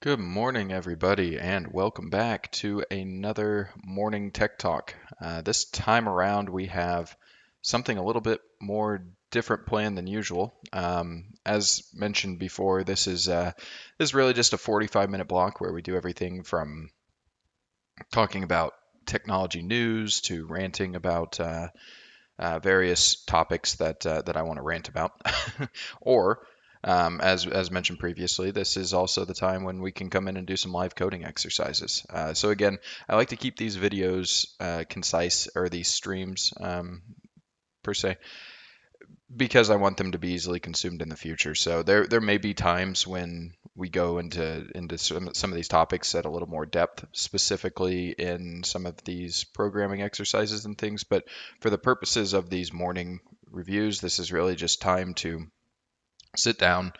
Good morning, everybody, and welcome back to another morning tech talk. This time around, we have something a little bit more different planned than usual. As mentioned before, this is really just a 45-minute block where we do everything from talking about technology news to ranting about various topics that I want to rant about, or as mentioned previously, this is also the time when we can come in and do some live coding exercises. So again, I like to keep these videos concise, or these streams per se, because I want them to be easily consumed in the future. So there may be times when we go into some of these topics at a little more depth, specifically in some of these programming exercises and things. But for the purposes of these morning reviews, this is really just time to sit down,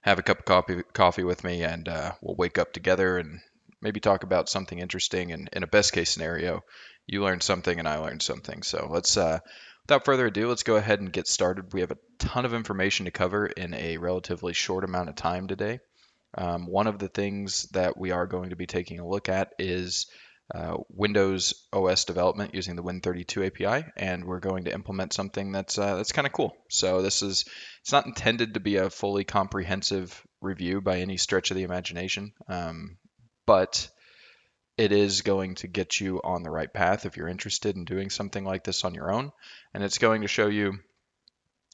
have a cup of coffee with me, and we'll wake up together and maybe talk about something interesting. And in a best case scenario, you learn something and I learned something. So without further ado, let's go ahead and get started. We have a ton of information to cover in a relatively short amount of time today. One of the things that we are going to be taking a look at is Windows OS development using the Win32 API, and we're going to implement something that's kind of cool. So it's not intended to be a fully comprehensive review by any stretch of the imagination, but it is going to get you on the right path if you're interested in doing something like this on your own, and it's going to show you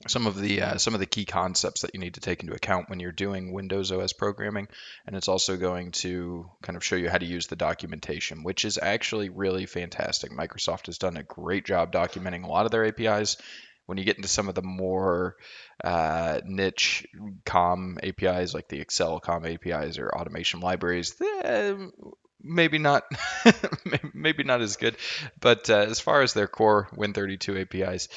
some of the key concepts that you need to take into account when you're doing Windows OS programming, and it's also going to kind of show you how to use the documentation, which is actually really fantastic. Microsoft has done a great job documenting a lot of their APIs. When you get into some of the more niche COM APIs, like the Excel COM APIs or automation libraries, maybe not, maybe not as good. But as far as their core Win32 APIs,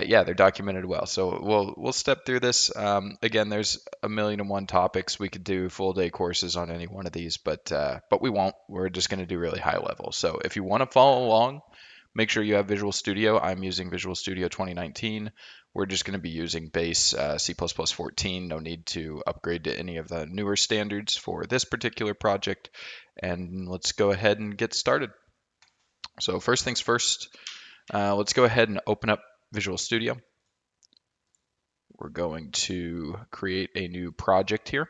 yeah, they're documented well. So we'll step through this. Again, there's a million and one topics. We could do full day courses on any one of these, but we won't. We're just going to do really high level. So if you want to follow along, make sure you have Visual Studio. I'm using Visual Studio 2019. We're just going to be using base C++ 14. No need to upgrade to any of the newer standards for this particular project. And let's go ahead and get started. So first things first, let's go ahead and open up Visual Studio. We're going to create a new project here,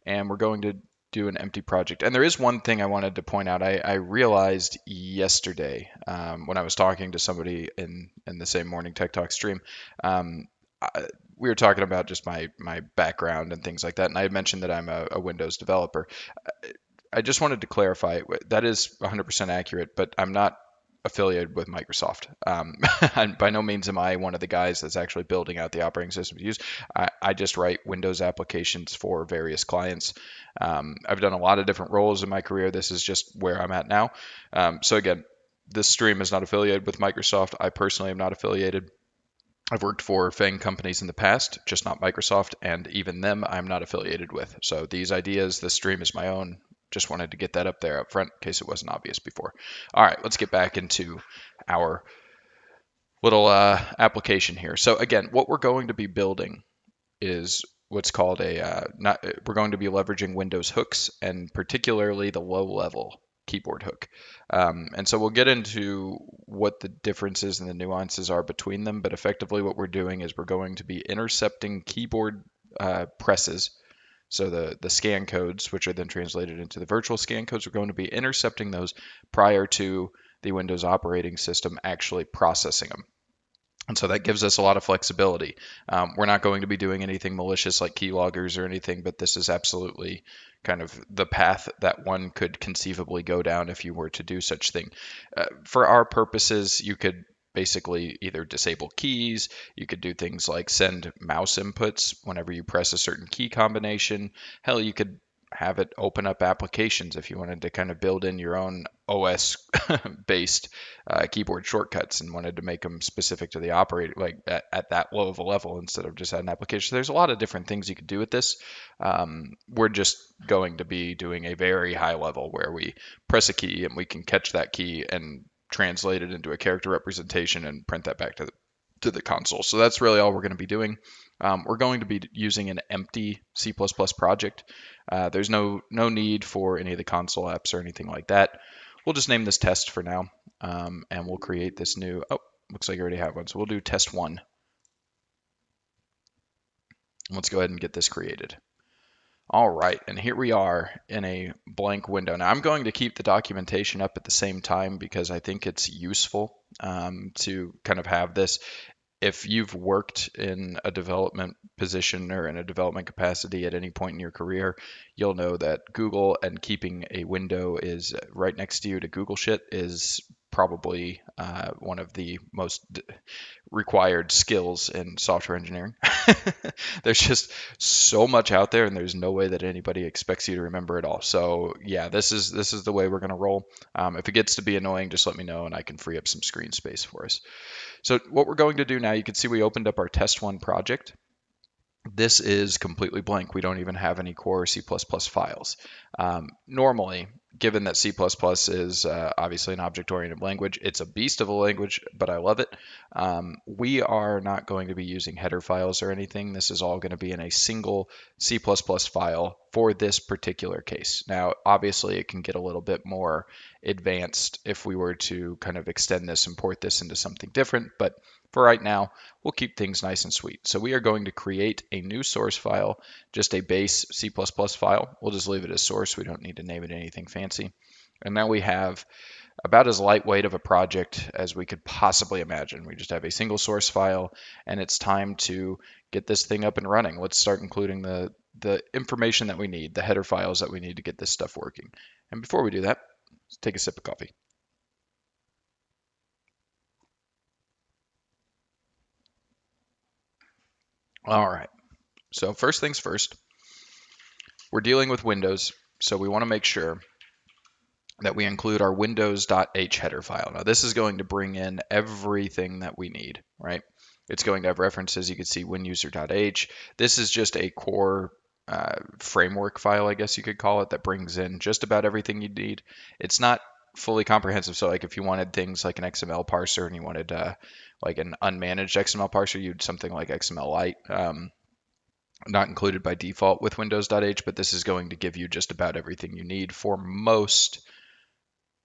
and we're going to do an empty project. And there is one thing I wanted to point out. I realized yesterday when I was talking to somebody in the same morning Tech Talk stream, um, we were talking about just my background and things like that, and I had mentioned that I'm a Windows developer. I just wanted to clarify that is 100% accurate, but I'm not affiliated with Microsoft. And by no means am I one of the guys that's actually building out the operating system to use. I just write Windows applications for various clients. I've done a lot of different roles in my career. This is just where I'm at now. So again, this stream is not affiliated with Microsoft. I personally am not affiliated. I've worked for FANG companies in the past, just not Microsoft, and even them I'm not affiliated with. So these ideas, this stream is my own. Just wanted to get that up there up front in case it wasn't obvious before. All right, let's get back into our little application here. So again, what we're going to be building is what's called we're going to be leveraging Windows hooks, and particularly the low level keyboard hook. And so we'll get into what the differences and the nuances are between them, but effectively what we're doing is we're going to be intercepting keyboard presses. So the scan codes, which are then translated into the virtual scan codes, we're going to be intercepting those prior to the Windows operating system actually processing them. And so that gives us a lot of flexibility. We're not going to be doing anything malicious like keyloggers or anything, but this is absolutely kind of the path that one could conceivably go down if you were to do such thing. For our purposes, you could basically either disable keys, you could do things like send mouse inputs whenever you press a certain key combination. Hell, you could have it open up applications if you wanted to kind of build in your own OS based keyboard shortcuts and wanted to make them specific to the operator, like at that low of a level instead of just an application. So there's a lot of different things you could do with this. We're just going to be doing a very high level where we press a key and we can catch that key and translate it into a character representation and print that back to to the console. So that's really all we're going to be doing. We're going to be using an empty C++ project. There's no need for any of the console apps or anything like that. We'll just name this test for now, and we'll create this new, oh, looks like I already have one. So we'll do test one. Let's go ahead and get this created. All right, and here we are in a blank window. Now I'm going to keep the documentation up at the same time because I think it's useful to kind of have this. If you've worked in a development position or in a development capacity at any point in your career, you'll know that Google and keeping a window is right next to you to Google shit is probably one of the most required skills in software engineering. There's just so much out there, and there's no way that anybody expects you to remember it all. So yeah, this is the way we're going to roll. If it gets to be annoying, just let me know, and I can free up some screen space for us. So what we're going to do now, you can see we opened up our test one project. This is completely blank. We don't even have any core C++ files. Normally, given that C++ is obviously an object-oriented language, it's a beast of a language, but I love it. We are not going to be using header files or anything. This is all going to be in a single C++ file for this particular case. Now, obviously, it can get a little bit more advanced if we were to kind of extend this and port this into something different, but for right now, we'll keep things nice and sweet. So we are going to create a new source file, just a base C++ file. We'll just leave it as source. We don't need to name it anything fancy. And now we have about as lightweight of a project as we could possibly imagine. We just have a single source file, and it's time to get this thing up and running. Let's start including the information that we need, the header files that we need to get this stuff working. And before we do that, let's take a sip of coffee. All right, so first things first, we're dealing with Windows, so we want to make sure that we include our windows.h header file. Now this is going to bring in everything that we need, right? It's going to have references. You can see winuser.h. This is just a core framework file, I guess you could call it, that brings in just about everything you need. It's not fully comprehensive, so like if you wanted things like an XML parser and you wanted like an unmanaged XML parser, you'd something like XMLite. Not included by default with windows.h, but this is going to give you just about everything you need for most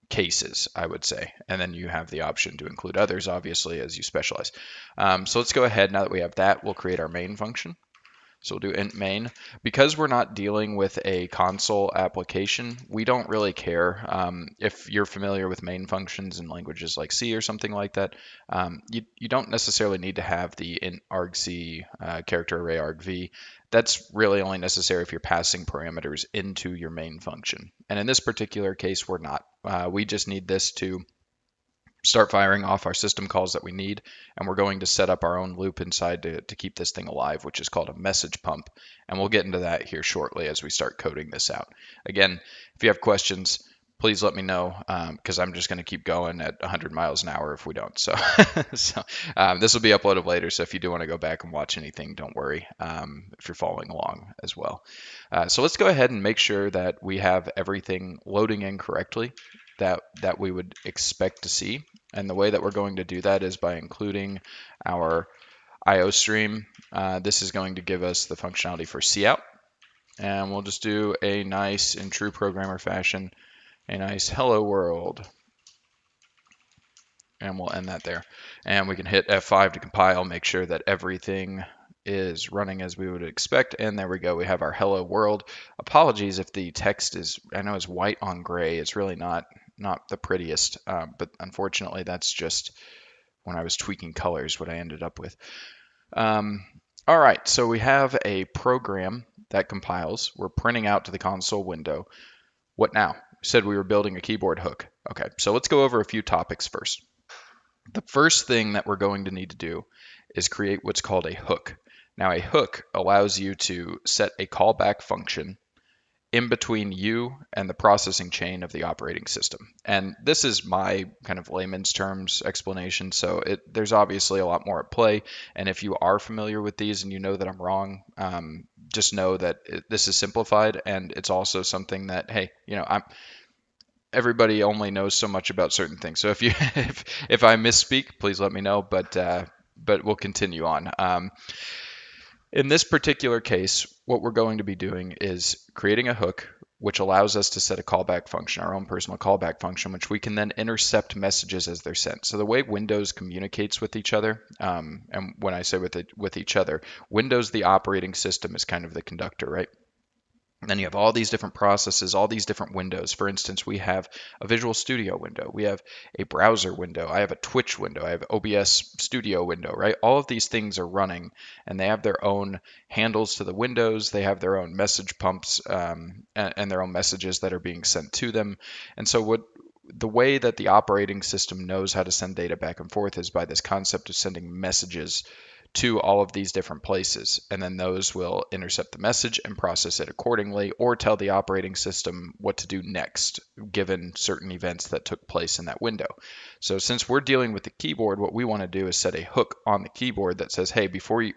cases, I would say. And then you have the option to include others, obviously, as you specialize. So let's go ahead. Now that we have that, we'll create our main function. So we'll do int main. Because we're not dealing with a console application, we don't really care. If you're familiar with main functions in languages like C or something like that, you don't necessarily need to have the int argc character array argv. That's really only necessary if you're passing parameters into your main function. And in this particular case, we're not. We just need this to start firing off our system calls that we need, and we're going to set up our own loop inside to keep this thing alive, which is called a message pump, and we'll get into that here shortly as we start coding this out. Again, if you have questions, please let me know, because I'm just going to keep going at 100 miles an hour if we don't. So, this will be uploaded later, so if you do want to go back and watch anything, don't worry if you're following along as well. So let's go ahead and make sure that we have everything loading in correctly that we would expect to see. And the way that we're going to do that is by including our IO stream. This is going to give us the functionality for cout. And we'll just do a nice, in true programmer fashion, a nice hello world. And we'll end that there. And we can hit F5 to compile, make sure that everything is running as we would expect. And there we go. We have our hello world. Apologies if the text is, I know it's white on gray. It's really not the prettiest, but unfortunately that's just when I was tweaking colors what I ended up with. All right, so we have a program that compiles. We're printing out to the console window. What now? We said we were building a keyboard hook. Okay, so let's go over a few topics first. The first thing that we're going to need to do is create what's called a hook. Now a hook allows you to set a callback function in between you and the processing chain of the operating system. And this is my kind of layman's terms explanation, so there's obviously a lot more at play. And if you are familiar with these and you know that I'm wrong, just know that this is simplified, and it's also something that, hey, everybody only knows so much about certain things. So if I misspeak, please let me know. But but we'll continue on. In this particular case, what we're going to be doing is creating a hook, which allows us to set a callback function, our own personal callback function, which we can then intercept messages as they're sent. So the way Windows communicates with each other, and when I say with each other, Windows, the operating system, is kind of the conductor, right? And then you have all these different processes, all these different windows. For instance, we have a Visual Studio window, we have a browser window, I have a Twitch window, I have OBS Studio window, right? All of these things are running and they have their own handles to the windows, they have their own message pumps and their own messages that are being sent to them. And so the way that the operating system knows how to send data back and forth is by this concept of sending messages to all of these different places, and then those will intercept the message and process it accordingly, or tell the operating system what to do next, given certain events that took place in that window. So since we're dealing with the keyboard, what we want to do is set a hook on the keyboard that says, hey, before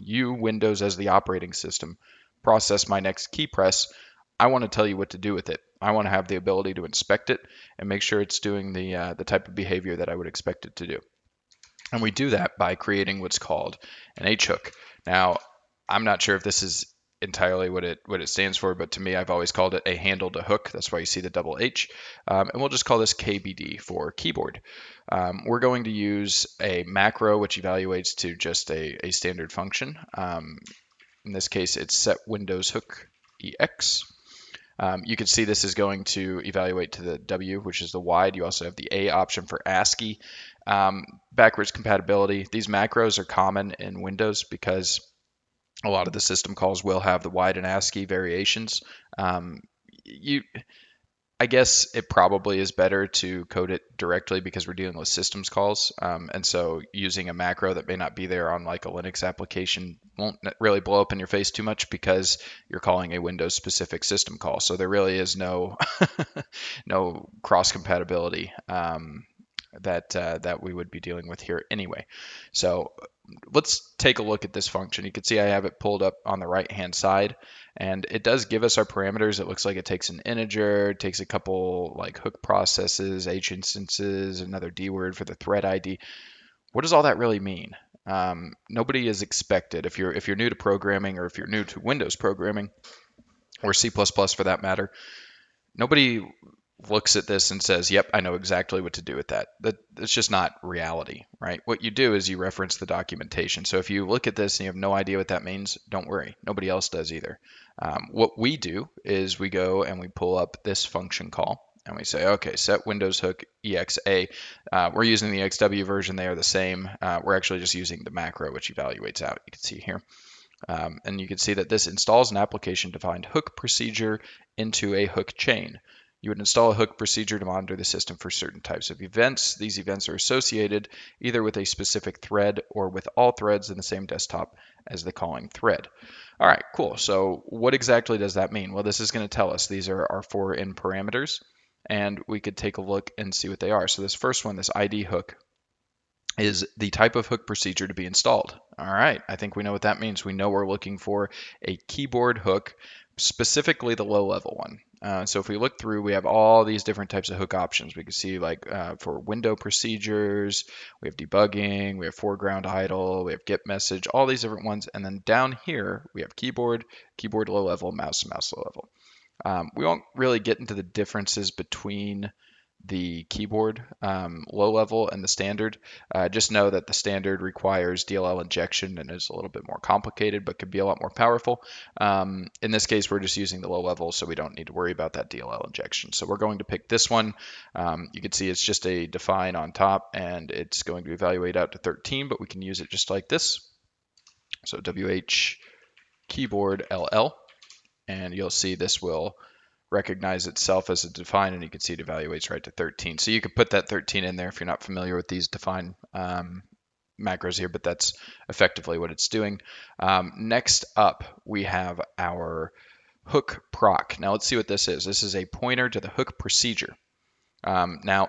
you Windows as the operating system process my next key press, I want to tell you what to do with it. I want to have the ability to inspect it and make sure it's doing the type of behavior that I would expect it to do. And we do that by creating what's called an H hook. Now, I'm not sure if this is entirely what it stands for, but to me, I've always called it a handle to hook. That's why you see the double H. And we'll just call this KBD for keyboard. We're going to use a macro, which evaluates to just a standard function. In this case, it's set Windows hook EX. You can see this is going to evaluate to the W, which is the wide. You also have the A option for ASCII. Backwards compatibility. These macros are common in Windows because a lot of the system calls will have the wide and ASCII variations. I guess it probably is better to code it directly because we're dealing with systems calls. And so using a macro that may not be there on like a Linux application won't really blow up in your face too much because you're calling a Windows specific system call. So there really is no no cross compatibility that we would be dealing with here anyway. So let's take a look at this function. You can see I have it pulled up on the right hand side, and it does give us our parameters. It looks like it takes an integer, takes a couple like hook processes, H instances, another D word for the thread ID. What does all that really mean? Nobody is expected, if you're new to programming, or if you're new to Windows programming or C++ for that matter, nobody looks at this and says, yep, I know exactly what to do with that. That's just not reality, right? What you do is you reference the documentation. So if you look at this and you have no idea what that means, don't worry. Nobody else does either. What we do is we go and we pull up this function call and we say, okay, set Windows hook EXA. We're using the XW version. They are the same. We're actually just using the macro, which evaluates out. You can see here. And you can see that this installs an application-defined hook procedure into a hook chain. You would install a hook procedure to monitor the system for certain types of events. These events are associated either with a specific thread or with all threads in the same desktop as the calling thread. All right, cool. So what exactly does that mean? Well, this is going to tell us these are our 4 in parameters, and we could take a look and see what they are. So this first one, this ID hook, is the type of hook procedure to be installed. All right, I think we know what that means. We know we're looking for a keyboard hook, specifically the low level one. So if we look through, we have all these different types of hook options. We can see like for window procedures, we have debugging, we have foreground idle, we have get message, all these different ones. And then down here, we have keyboard, keyboard low level, mouse, mouse low level. We won't really get into the differences between the keyboard low level and the standard. Just know that the standard requires DLL injection and is a little bit more complicated, but could be a lot more powerful. In this case, we're just using the low level, so we don't need to worry about that DLL injection. So we're going to pick this one. You can see it's just a define on top, and it's going to evaluate out to 13, but we can use it just like this. So WH keyboard LL, and you'll see this will recognize itself as a define, and you can see it evaluates right to 13. So you could put that 13 in there if you're not familiar with these define macros here, but that's effectively what it's doing. Next up, we have our hook proc. Now let's see what this is. This is a pointer to the hook procedure. Now,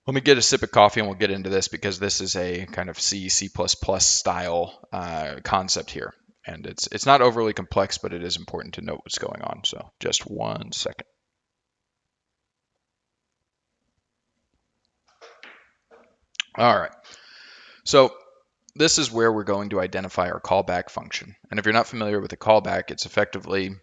let me get a sip of coffee and we'll get into this because this is a kind of C++ style concept here. And it's not overly complex, but it is important to note what's going on. So just 1 second. All right. So this is where we're going to identify our callback function. And if you're not familiar with a callback, it's effectively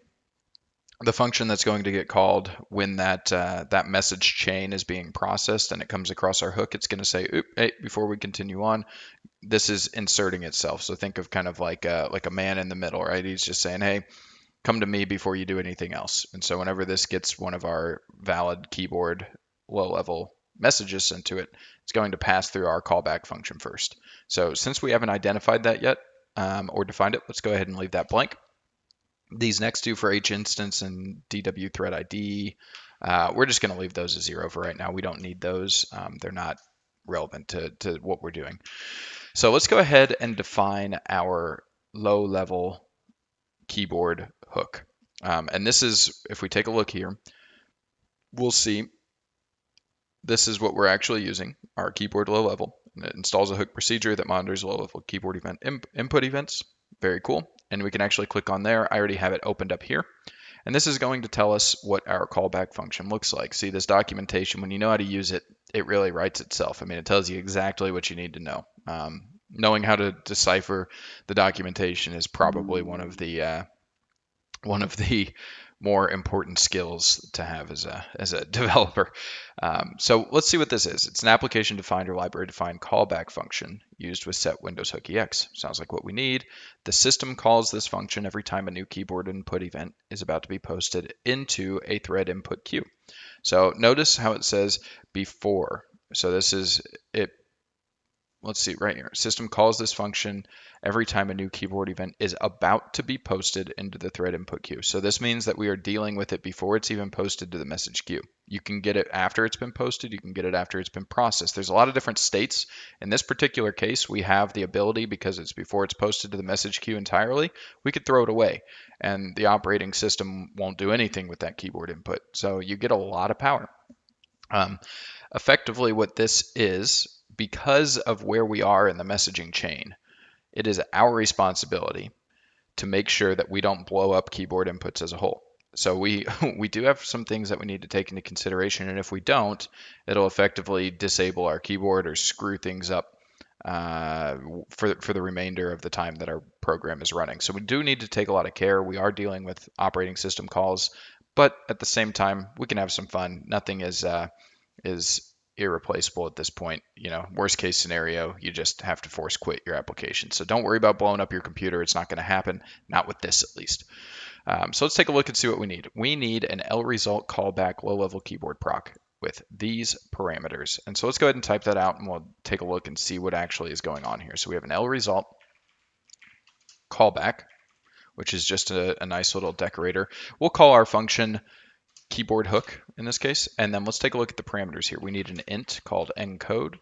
the function that's going to get called when that message chain is being processed and it comes across our hook. It's going to say, "Oop, hey, before we continue on, this is inserting itself." So think of kind of like a man in the middle, right? He's just saying, "Hey, come to me before you do anything else." And so whenever this gets one of our valid keyboard low-level messages sent to it, it's going to pass through our callback function first. So since we haven't identified that yet or defined it, let's go ahead and leave that blank. These next two for H instance and DW thread ID, we're just going to leave those as 0 for right now. We don't need those. They're not relevant to what we're doing. So let's go ahead and define our low-level keyboard hook. And this is, if we take a look here, we'll see this is what we're actually using, our keyboard low level. And it installs a hook procedure that monitors low level keyboard event input events. Very cool. And we can actually click on there. I already have it opened up here. And this is going to tell us what our callback function looks like. See, this documentation, when you know how to use it, it really writes itself. I mean, it tells you exactly what you need to know. Knowing how to decipher the documentation is probably one of the more important skills to have as a developer. So let's see what this is. It's an application defined or library defined callback function used with set Windows Hook EX. Sounds like what we need. The system calls this function every time a new keyboard input event is about to be posted into a thread input queue. So notice how it says before. So this is it. Let's see right here. System calls this function every time a new keyboard event is about to be posted into the thread input queue. So this means that we are dealing with it before it's even posted to the message queue. You can get it after it's been posted. You can get it after it's been processed. There's a lot of different states. In this particular case, we have the ability, because it's before it's posted to the message queue entirely, we could throw it away and the operating system won't do anything with that keyboard input. So you get a lot of power. Effectively, what this is, because of where we are in the messaging chain, it is our responsibility to make sure that we don't blow up keyboard inputs as a whole. So we do have some things that we need to take into consideration, and if we don't, it'll effectively disable our keyboard or screw things up for the remainder of the time that our program is running. So we do need to take a lot of care. We are dealing with operating system calls, but at the same time, we can have some fun. Nothing is irreplaceable at this point. You know, worst case scenario, you just have to force quit your application. So don't worry about blowing up your computer. It's not going to happen, not with this at least. So let's take a look and see what we need. We need an lresult callback low-level keyboard proc with these parameters. And so let's go ahead and type that out and we'll take a look and see what actually is going on here. So we have an lresult callback, which is just a nice little decorator. We'll call our function keyboard hook in this case. And then let's take a look at the parameters here. We need an int called encode.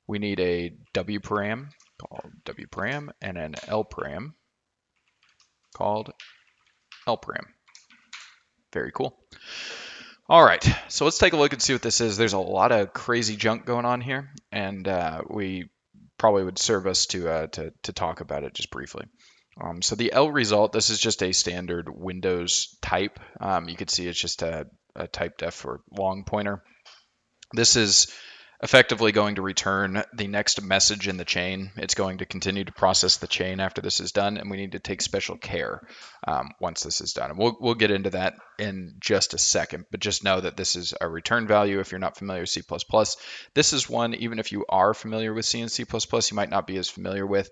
We need a wparam called wparam and an lparam called lparam. Very cool. All right, so let's take a look and see what this is. There's a lot of crazy junk going on here, and we probably would serve us to talk about it just briefly. So the lresult, this is just a standard Windows type. You can see it's just a type def or long pointer. This is effectively going to return the next message in the chain. It's going to continue to process the chain after this is done, and we need to take special care once this is done. And we'll get into that in just a second, but just know that this is a return value if you're not familiar with C++. This is one, even if you are familiar with C and C++, you might not be as familiar with.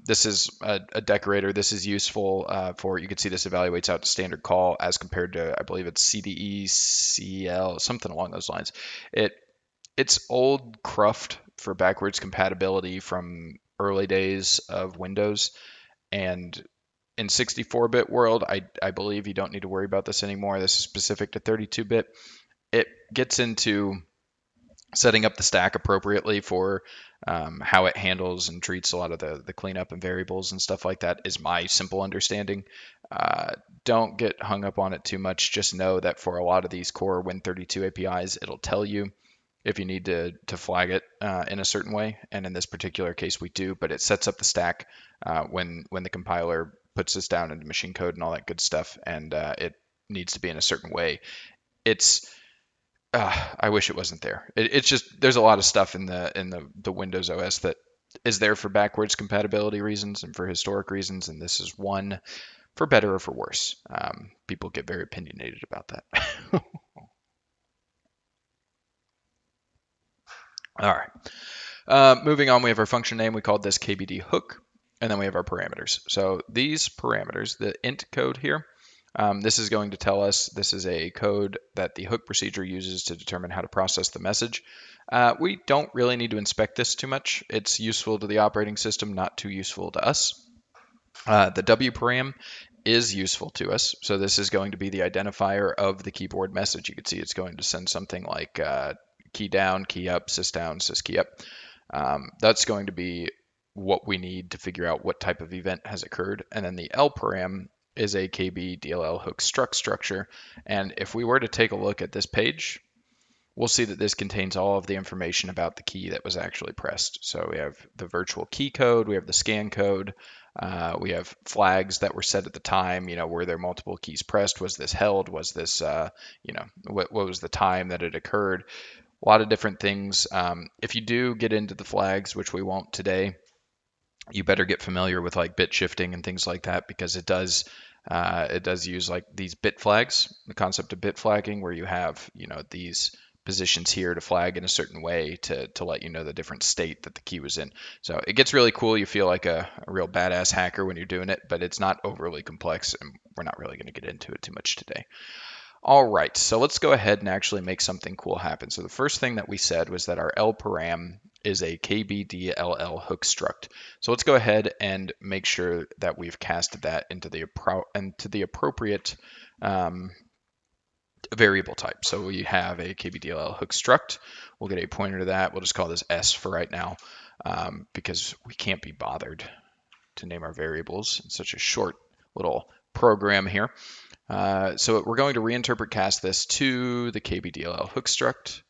This is a decorator. This is useful for, you can see this evaluates out to standard call as compared to, I believe it's CDE, CL, something along those lines. It's old cruft for backwards compatibility from early days of Windows. And in 64-bit world, I believe you don't need to worry about this anymore. This is specific to 32-bit. It gets into setting up the stack appropriately for how it handles and treats a lot of the cleanup and variables and stuff like that is my simple understanding. Don't get hung up on it too much. Just know that for a lot of these core Win32 APIs, it'll tell you if you need to flag it in a certain way. And in this particular case, we do, but it sets up the stack when the compiler puts this down into machine code and all that good stuff, and it needs to be in a certain way. It's I wish it wasn't there. It's just there's a lot of stuff in the Windows OS that is there for backwards compatibility reasons and for historic reasons, and this is one for better or for worse. People get very opinionated about that. All right. Moving on, we have our function name. We called this KBD hook, and then we have our parameters. So these parameters, the int code here, this is going to tell us this is a code that the hook procedure uses to determine how to process the message. We don't really need to inspect this too much. It's useful to the operating system, not too useful to us. The W param is useful to us. So this is going to be the identifier of the keyboard message. You can see it's going to send something like key down, key up, sys down, sys key up. That's going to be what we need to figure out what type of event has occurred. And then the L param is a KB DLL hook struct structure. And if we were to take a look at this page, we'll see that this contains all of the information about the key that was actually pressed. So we have the virtual key code, we have the scan code, we have flags that were set at the time. Were there multiple keys pressed? Was this held? Was this, what was the time that it occurred? A lot of different things. If you do get into the flags, which we won't today, you better get familiar with like bit shifting and things like that, because it does use like these bit flags, the concept of bit flagging, where you have these positions here to flag in a certain way to let you know the different state that the key was in. So it gets really cool. You feel like a real badass hacker when you're doing it, but it's not overly complex, and we're not really going to get into it too much today. All right, so let's go ahead and actually make something cool happen. So the first thing that we said was that our L param is a KBDLL hook struct. So let's go ahead and make sure that we've casted that into the appropriate variable type. So we have a KBDLL hook struct. We'll get a pointer to that. We'll just call this S for right now, because we can't be bothered to name our variables in such a short little program here. So we're going to reinterpret cast this to the KBDLL hook struct,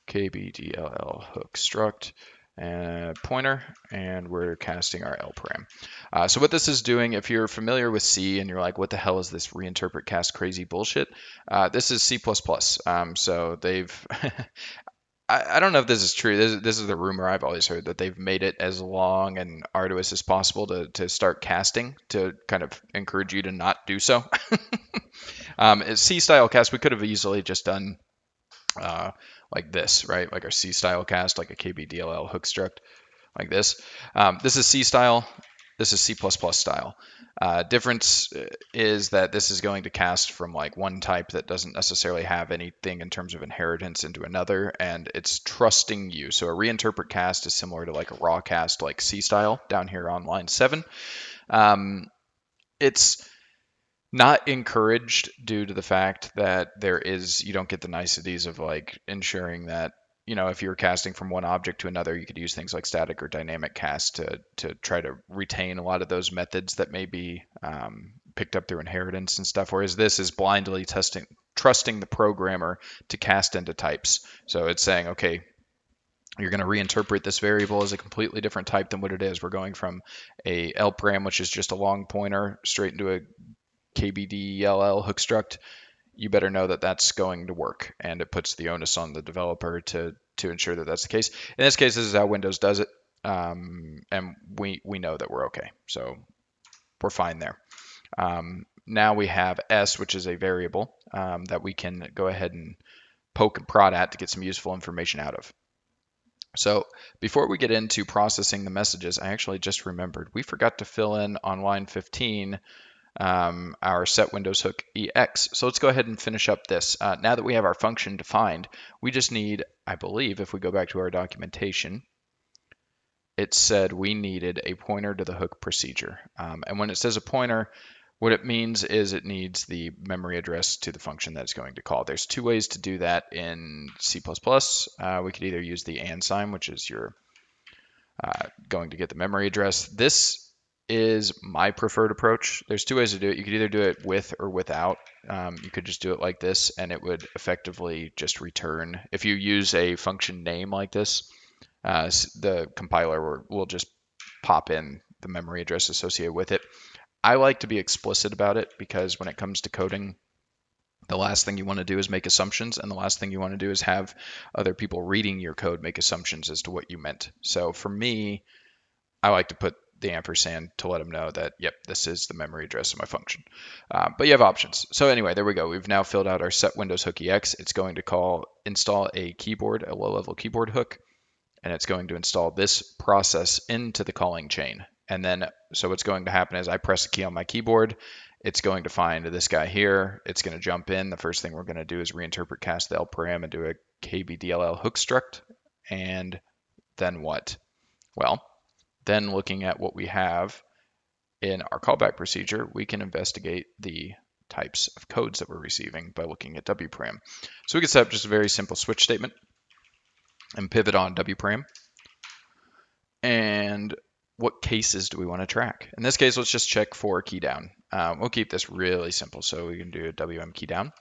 KBDLL hook struct, and pointer, and we're casting our L param. So what this is doing, if you're familiar with C and you're like, what the hell is this reinterpret cast crazy bullshit? This is C++. So they've I don't know if this is true. This is the rumor I've always heard, that they've made it as long and arduous as possible to start casting, to kind of encourage you to not do so. C style cast, we could have easily just done like this, right? Like our C style cast, like a KBDLL hook struct, like this. This is C style. This is C++ style. Difference is that this is going to cast from like one type that doesn't necessarily have anything in terms of inheritance into another, and it's trusting you. So a reinterpret cast is similar to like a raw cast, like C style down here on line 7. It's not encouraged due to the fact that you don't get the niceties of like ensuring that, if you're casting from one object to another, you could use things like static or dynamic cast to try to retain a lot of those methods that may be picked up through inheritance and stuff. Whereas this is blindly trusting the programmer to cast into types. So it's saying, okay, you're going to reinterpret this variable as a completely different type than what it is. We're going from a L param, which is just a long pointer, straight into a KBDLL hook struct. You better know that that's going to work, and it puts the onus on the developer to ensure that that's the case. In this case, this is how Windows does it, and we know that we're okay, so we're fine there. Now we have S, which is a variable that we can go ahead and poke and prod at to get some useful information out of. So before we get into processing the messages, I actually just remembered we forgot to fill in on line 15 our set Windows hook EX. So let's go ahead and finish up this. Now that we have our function defined, we just need, I believe, if we go back to our documentation, it said we needed a pointer to the hook procedure. And when it says a pointer, what it means is it needs the memory address to the function that it's going to call. There's two ways to do that in C++. We could either use the and sign, which is you're going to get the memory address. This is my preferred approach. There's two ways to do it. You could either do it with or without. You could just do it like this, and it would effectively just return. If you use a function name like this, the compiler will just pop in the memory address associated with it. I like to be explicit about it, because when it comes to coding, The last thing you want to do is make assumptions, and the last thing you want to do is have other people reading your code make assumptions as to what you meant. So for me, I like to put the ampersand to let them know that, yep, this is the memory address of my function. But you have options. So anyway, there we go. We've now filled out our set Windows hook EX. It's going to install a keyboard, a low-level keyboard hook, and it's going to install this process into the calling chain. And then, so what's going to happen is I press a key on my keyboard. It's going to find this guy here. It's going to jump in. The first thing we're going to do is reinterpret cast the L param and do a KBDLL hook struct. And then what? Well, then looking at what we have in our callback procedure, we can investigate the types of codes that we're receiving by looking at wparam. So we can set up just a very simple switch statement and pivot on wparam. And what cases do we want to track? In this case, let's just check for key down. We'll keep this really simple. So we can do a WM key down.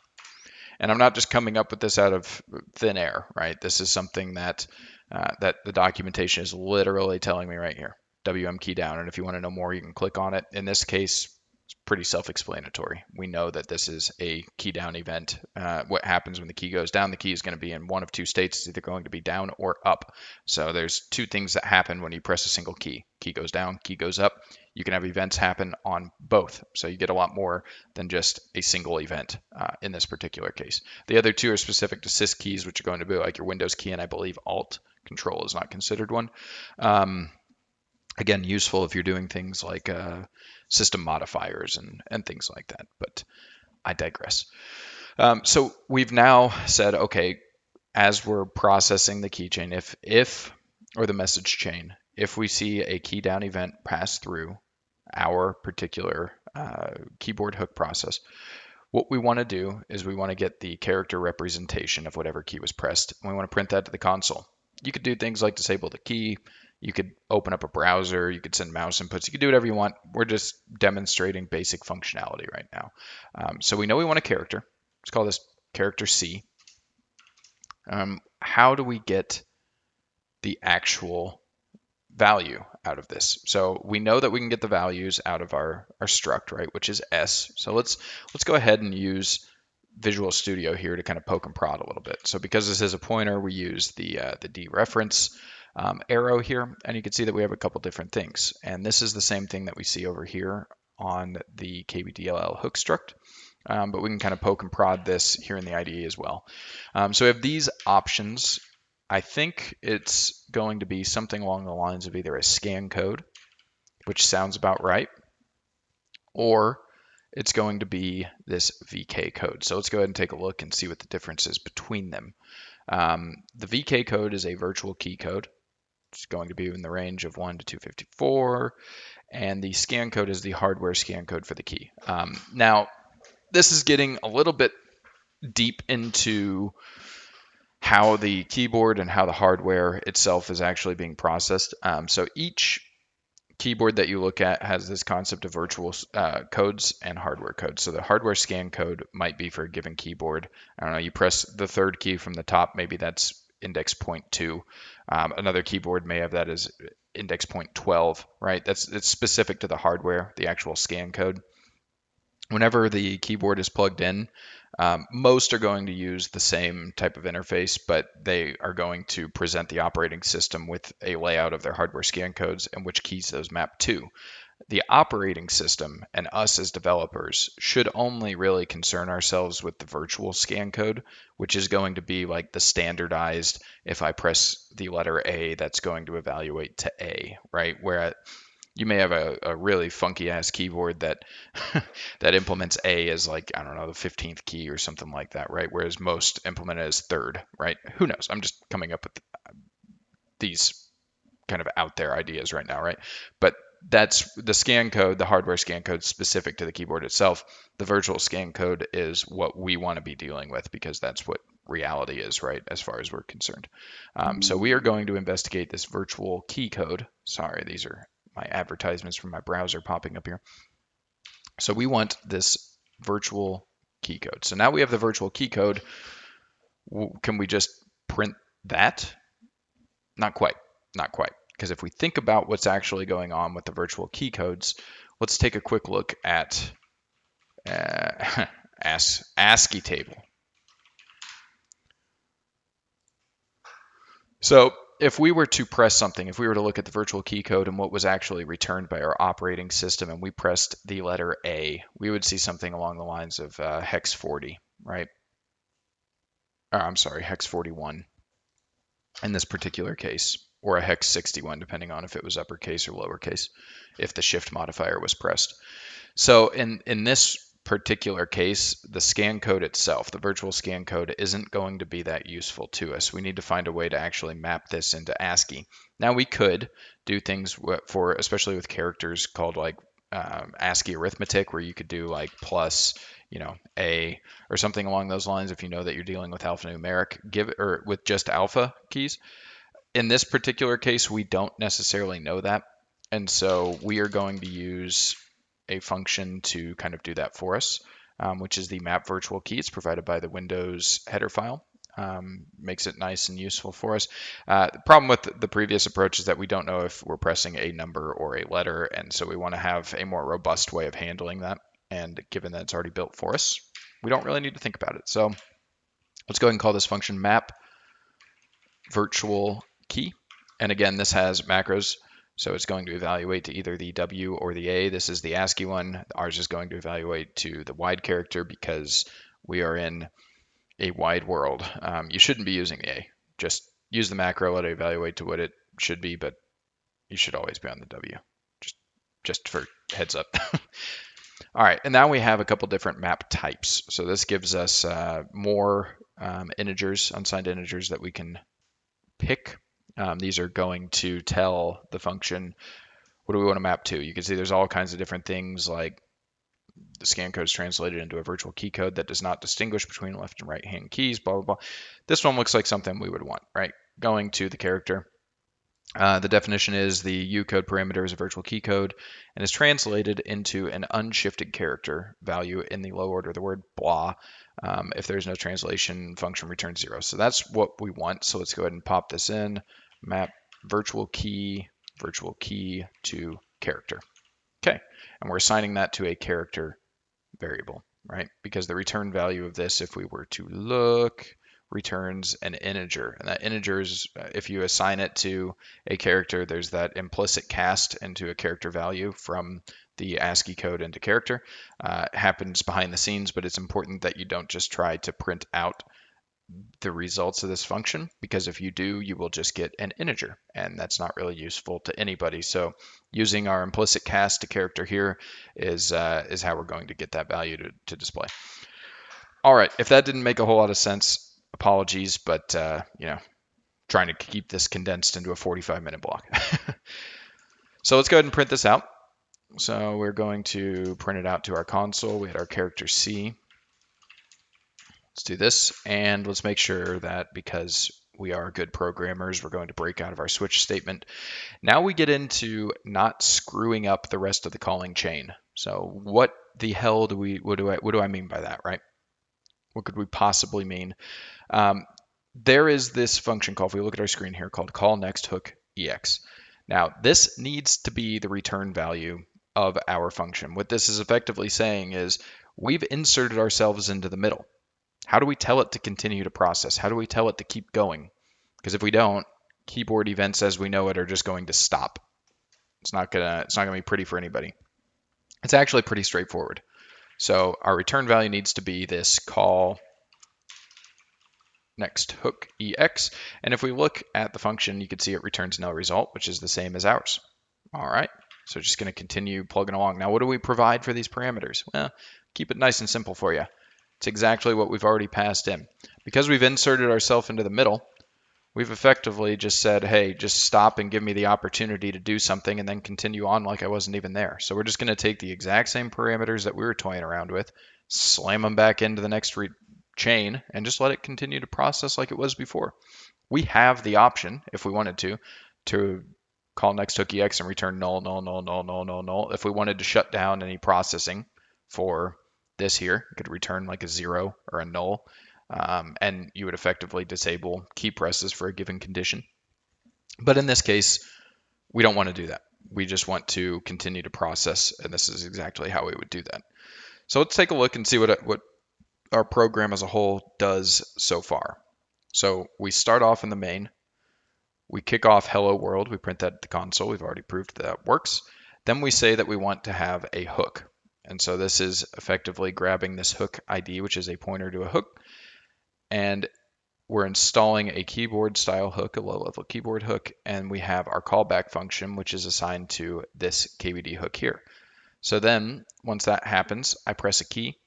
And I'm not just coming up with this out of thin air, right? This is something that that the documentation is literally telling me right here. WM key down. And if you want to know more, you can click on it. In this case, it's pretty self-explanatory. We know that this is a key down event. What happens when the key goes down? The key is going to be in one of two states. It's either going to be down or up. So there's two things that happen when you press a single key. Key goes down, key goes up. You can have events happen on both. So you get a lot more than just a single event in this particular case. The other two are specific to sys keys, which are going to be like your Windows key, and I believe Alt Control is not considered one. Again, useful if you're doing things like system modifiers and things like that, but I digress. So we've now said, okay, as we're processing the keychain, or the message chain, if we see a key down event pass through our particular keyboard hook process, what we want to do is we want to get the character representation of whatever key was pressed, and we want to print that to the console. You could do things like disable the key. You could open up a browser. You could send mouse inputs. You could do whatever you want. We're just demonstrating basic functionality right now. So we know we want a character. Let's call this character C. How do we get the actual value out of this? So we know that we can get the values out of our struct, right, which is S. So let's go ahead and use Visual Studio here to kind of poke and prod a little bit. So because this is a pointer, we use the dereference arrow here, and you can see that we have a couple different things. And this is the same thing that we see over here on the KBDLL hook struct, but we can kind of poke and prod this here in the IDE as well. So we have these options. I think it's going to be something along the lines of either a scan code, which sounds about right, or it's going to be this VK code. So let's go ahead and take a look and see what the difference is between them. The VK code is a virtual key code. It's going to be in the range of 1 to 254, and the scan code is the hardware scan code for the key. Now, this is getting a little bit deep into how the keyboard and how the hardware itself is actually being processed. So each keyboard that you look at has this concept of virtual codes and hardware codes. So the hardware scan code might be for a given keyboard. I don't know, you press the third key from the top, maybe that's index 0.2. Another keyboard may have that as index 0.12, right? It's specific to the hardware, the actual scan code. Whenever the keyboard is plugged in, most are going to use the same type of interface, but they are going to present the operating system with a layout of their hardware scan codes and which keys those map to. The operating system and us as developers should only really concern ourselves with the virtual scan code, which is going to be like the standardized, if I press the letter A, that's going to evaluate to A, right? Where you may have a really funky ass keyboard that that implements A as like, I don't know, the 15th key or something like that, right? Whereas most implement it as third, right? Who knows? I'm just coming up with these kind of out there ideas right now, right? But that's the scan code, the hardware scan code specific to the keyboard itself. The virtual scan code is what we want to be dealing with because that's what reality is, right, as far as we're concerned. So we are going to investigate this virtual key code. Sorry, these are my advertisements from my browser popping up here. So we want this virtual key code. So now we have the virtual key code. Can we just print that? Not quite, not quite. Because if we think about what's actually going on with the virtual key codes, let's take a quick look at ASCII table. So if we were to press something, if we were to look at the virtual key code and what was actually returned by our operating system and we pressed the letter A, we would see something along the lines of hex 40, right? Or, I'm sorry, hex 41 in this particular case, or a hex 61, depending on if it was uppercase or lowercase, if the shift modifier was pressed. So in this particular case, the scan code itself, the virtual scan code, isn't going to be that useful to us. We need to find a way to actually map this into ASCII. Now we could do things for, especially with characters called like ASCII arithmetic, where you could do like plus, A or something along those lines if you know that you're dealing with alphanumeric, or with just alpha keys. In this particular case, we don't necessarily know that. And so we are going to use a function to kind of do that for us, which is the map virtual key. It's provided by the Windows header file. Makes it nice and useful for us. The problem with the previous approach is that we don't know if we're pressing a number or a letter, and so we want to have a more robust way of handling that. And given that it's already built for us, we don't really need to think about it. So let's go ahead and call this function map virtual key. And again, this has macros. So it's going to evaluate to either the W or the A. This is the ASCII one. Ours is going to evaluate to the wide character because we are in a wide world. You shouldn't be using the A. Just use the macro, let it evaluate to what it should be, but you should always be on the W. Just for heads up. All right, and now we have a couple different map types. So this gives us more integers, unsigned integers that we can pick. These are going to tell the function, what do we want to map to? You can see there's all kinds of different things, like the scan code is translated into a virtual key code that does not distinguish between left and right hand keys, blah, blah, blah. This one looks like something we would want, right? Going to the character. The definition is the ucode parameter is a virtual key code and is translated into an unshifted character value in the low order of the word blah. If there's no translation, function returns 0. So that's what we want. So let's go ahead and pop this in. Map virtual key to character. Okay, and we're assigning that to a character variable, right? Because the return value of this, if we were to look, returns an integer. And that integer is, if you assign it to a character, there's that implicit cast into a character value from the ASCII code into character. It happens behind the scenes, but it's important that you don't just try to print out the results of this function, because if you do, you will just get an integer, and that's not really useful to anybody. So using our implicit cast to character here is how we're going to get that value to display. All right, if that didn't make a whole lot of sense, apologies, but trying to keep this condensed into a 45-minute block. So let's go ahead and print this out. So we're going to print it out to our console. We had our character C. Let's do this, and let's make sure that because we are good programmers, we're going to break out of our switch statement. Now we get into not screwing up the rest of the calling chain. So what the hell what do I mean by that, right? What could we possibly mean? There is this function call, if we look at our screen here, called call next hook ex. Now this needs to be the return value of our function. What this is effectively saying is we've inserted ourselves into the middle. How do we tell it to continue to process? How do we tell it to keep going? Because if we don't, keyboard events as we know it are just going to stop. It's not gonna be pretty for anybody. It's actually pretty straightforward. So our return value needs to be this call next hook ex. And if we look at the function, you can see it returns no result, which is the same as ours. All right. So just going to continue plugging along. Now, what do we provide for these parameters? Well, keep it nice and simple for you. It's exactly what we've already passed in. Because we've inserted ourselves into the middle, we've effectively just said, hey, just stop and give me the opportunity to do something and then continue on like I wasn't even there. So we're just going to take the exact same parameters that we were toying around with, slam them back into the next chain, and just let it continue to process like it was before. We have the option, if we wanted to call next hook ex and return null, null, null, null, null, null, null. If we wanted to shut down any processing for this here, it could return like a 0 or a null, and you would effectively disable key presses for a given condition. But in this case, we don't want to do that. We just want to continue to process, and this is exactly how we would do that. So let's take a look and see what our program as a whole does so far. So we start off in the main, we kick off hello world, we print that at the console, we've already proved that works. Then we say that we want to have a hook. And so this is effectively grabbing this hook ID, which is a pointer to a hook, and we're installing a keyboard style hook, a low level keyboard hook, and we have our callback function, which is assigned to this KBD hook here. So then once that happens, I press a key,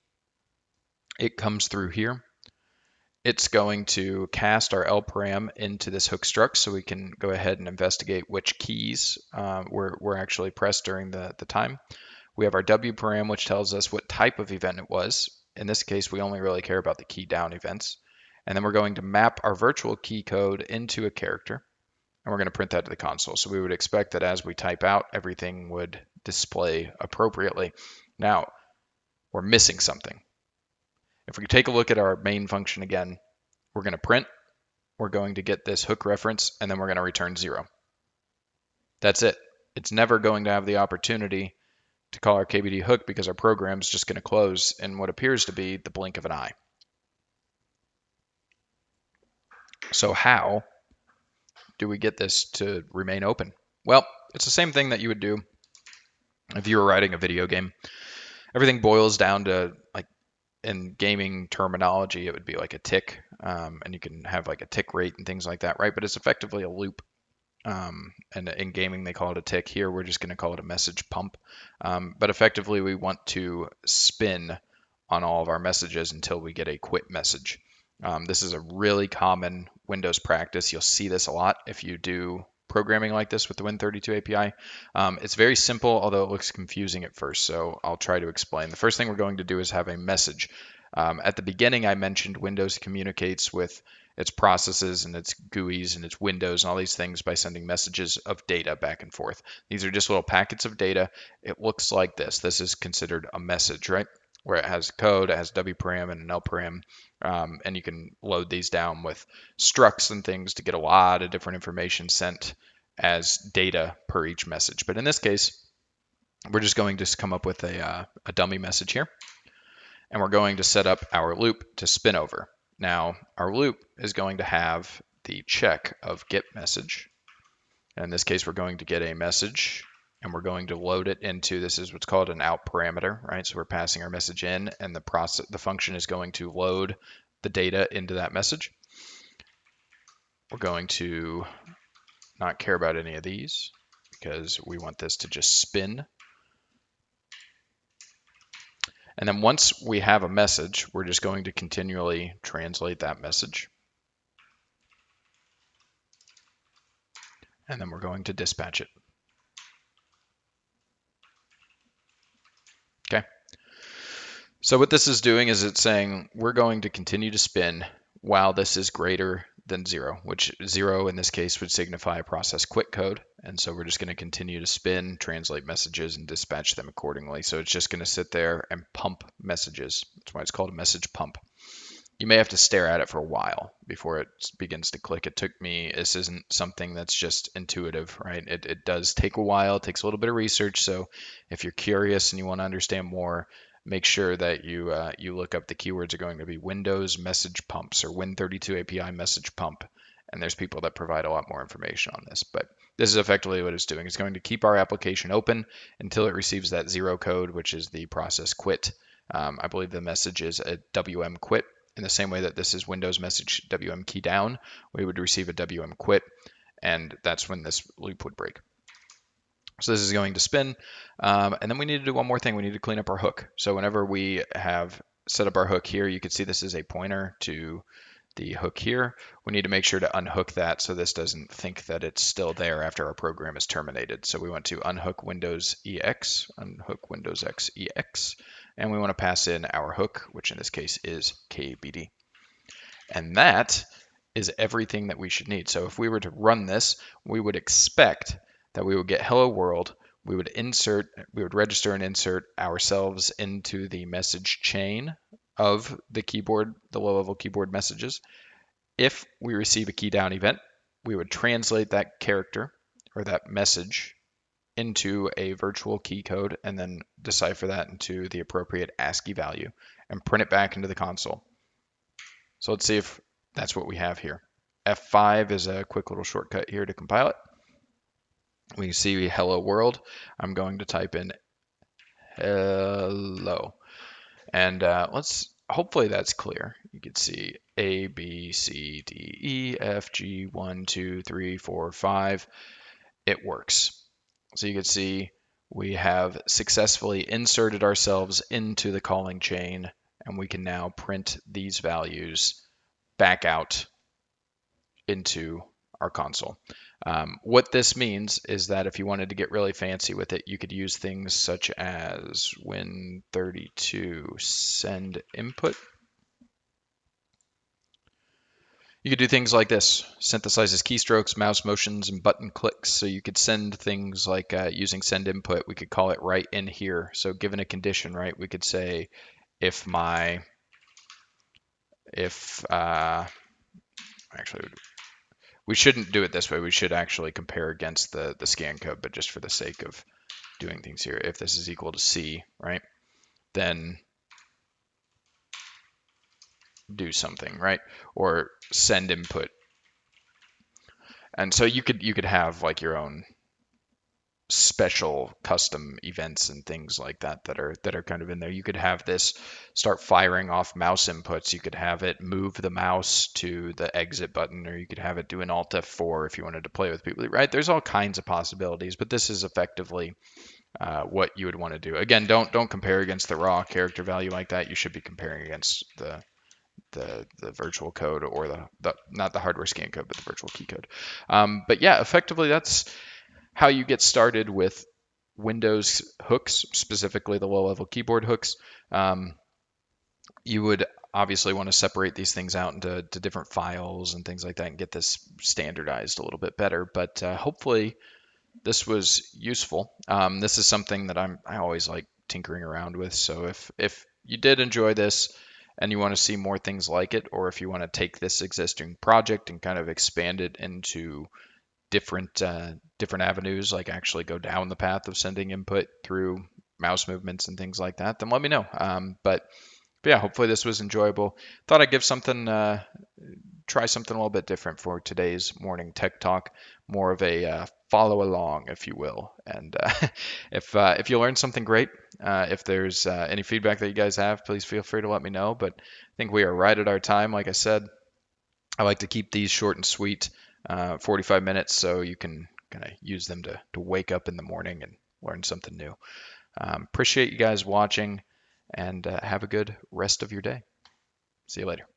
it comes through here. It's going to cast our L param into this hook struct so we can go ahead and investigate which keys were actually pressed during the time. We have our W param, which tells us what type of event it was. In this case, we only really care about the key down events. And then we're going to map our virtual key code into a character, and we're going to print that to the console. So we would expect that as we type out, everything would display appropriately. Now, we're missing something. If we take a look at our main function again, we're going to print, we're going to get this hook reference, and then we're going to return 0. That's it. It's never going to have the opportunity to call our KBD hook because our program is just going to close in what appears to be the blink of an eye. So how do we get this to remain open? Well, it's the same thing that you would do if you were writing a video game. Everything boils down to, like, in gaming terminology, it would be like a tick, and you can have like a tick rate and things like that, right? But it's effectively a loop. And in gaming, they call it a tick. Here, we're just going to call it a message pump. But effectively, we want to spin on all of our messages until we get a quit message. This is a really common Windows practice. You'll see this a lot if you do programming like this with the Win32 API. It's very simple, although it looks confusing at first, so I'll try to explain. The first thing we're going to do is have a message. At the beginning, I mentioned Windows communicates with its processes and its GUIs and its windows and all these things by sending messages of data back and forth. These are just little packets of data. It looks like this. This is considered a message, right? Where it has code, it has WParam and an LParam, and you can load these down with structs and things to get a lot of different information sent as data per each message. But in this case, we're just going to come up with a dummy message here, and we're going to set up our loop to spin over. Now, our loop is going to have the check of get message. And in this case, we're going to get a message, and we're going to load it into, this is what's called an out parameter, right? So we're passing our message in, and the function is going to load the data into that message. We're going to not care about any of these because we want this to just spin. And then once we have a message, we're just going to continually translate that message. And then we're going to dispatch it. Okay. So what this is doing is it's saying we're going to continue to spin while this is greater than 0, which 0 in this case would signify a process quit code. And so we're just going to continue to spin, translate messages, and dispatch them accordingly. So it's just going to sit there and pump messages. That's why it's called a message pump. You may have to stare at it for a while before it begins to click. It took me, this isn't something that's just intuitive, right? It does take a while. It takes a little bit of research. So if you're curious and you want to understand more, make sure that you look up the keywords are going to be Windows message pumps or Win32 API message pump. And there's people that provide a lot more information on this. But this is effectively what it's doing. It's going to keep our application open until it receives that 0 code, which is the process quit. I believe the message is a WM quit. In the same way that this is Windows message WM key down, we would receive a WM quit, and that's when this loop would break. So this is going to spin, and then we need to do one more thing. We need to clean up our hook. So whenever we have set up our hook here, you can see this is a pointer to the hook here. We need to make sure to unhook that so this doesn't think that it's still there after our program is terminated. So we want to unhook Windows EX, unhook Windows X EX, and we want to pass in our hook, which in this case is KBD. And that is everything that we should need. So if we were to run this, we would expect that we would get hello world, we would register and insert ourselves into the message chain of the keyboard, the low-level keyboard messages. If we receive a key down event, we would translate that character or that message into a virtual key code and then decipher that into the appropriate ASCII value. and print it back into the console. So let's see if that's what we have here. F5 is a quick little shortcut here to compile it. We can see hello world. I'm going to type in hello. And hopefully that's clear. You can see A, B, C, D, E, F, G, 1, 2, 3, 4, 5. It works. So you can see we have successfully inserted ourselves into the calling chain, and we can now print these values back out into our console. What this means is that if you wanted to get really fancy with it, you could use things such as Win32 send input. You could do things like this: synthesizes keystrokes, mouse motions, and button clicks. So you could send things like using send input. We could call it right in here. So given a condition, right, we could say if actually we shouldn't do it this way. We should actually compare against the scan code, but just for the sake of doing things here, if this is equal to C, right, then do something, right? Or send input. And so you could have like your own special custom events and things like that that are kind of in there. You could have this start firing off mouse inputs. You could have it move the mouse to the exit button, or you could have it do an Alt F4 if you wanted to play with people, right? There's all kinds of possibilities, but this is effectively what you would want to do. Again, don't compare against the raw character value like that. You should be comparing against the virtual code, or the not the hardware scan code, but the virtual key code. But yeah, effectively that's how you get started with Windows hooks, specifically the low-level keyboard hooks. You would obviously want to separate these things out into different files and things like that and get this standardized a little bit better. But hopefully this was useful. This is something that I always like tinkering around with. So if you did enjoy this and you want to see more things like it, or if you want to take this existing project and kind of expand it into different avenues, like actually go down the path of sending input through mouse movements and things like that, then let me know. But yeah, hopefully this was enjoyable. Thought I'd give something, try something a little bit different for today's morning tech talk, more of a follow along, if you will. And if you learned something great, if there's any feedback that you guys have, please feel free to let me know. But I think we are right at our time. Like I said, I like to keep these short and sweet, 45 minutes, so you can kind of use them to wake up in the morning and learn something new. Appreciate you guys watching, and have a good rest of your day. See you later.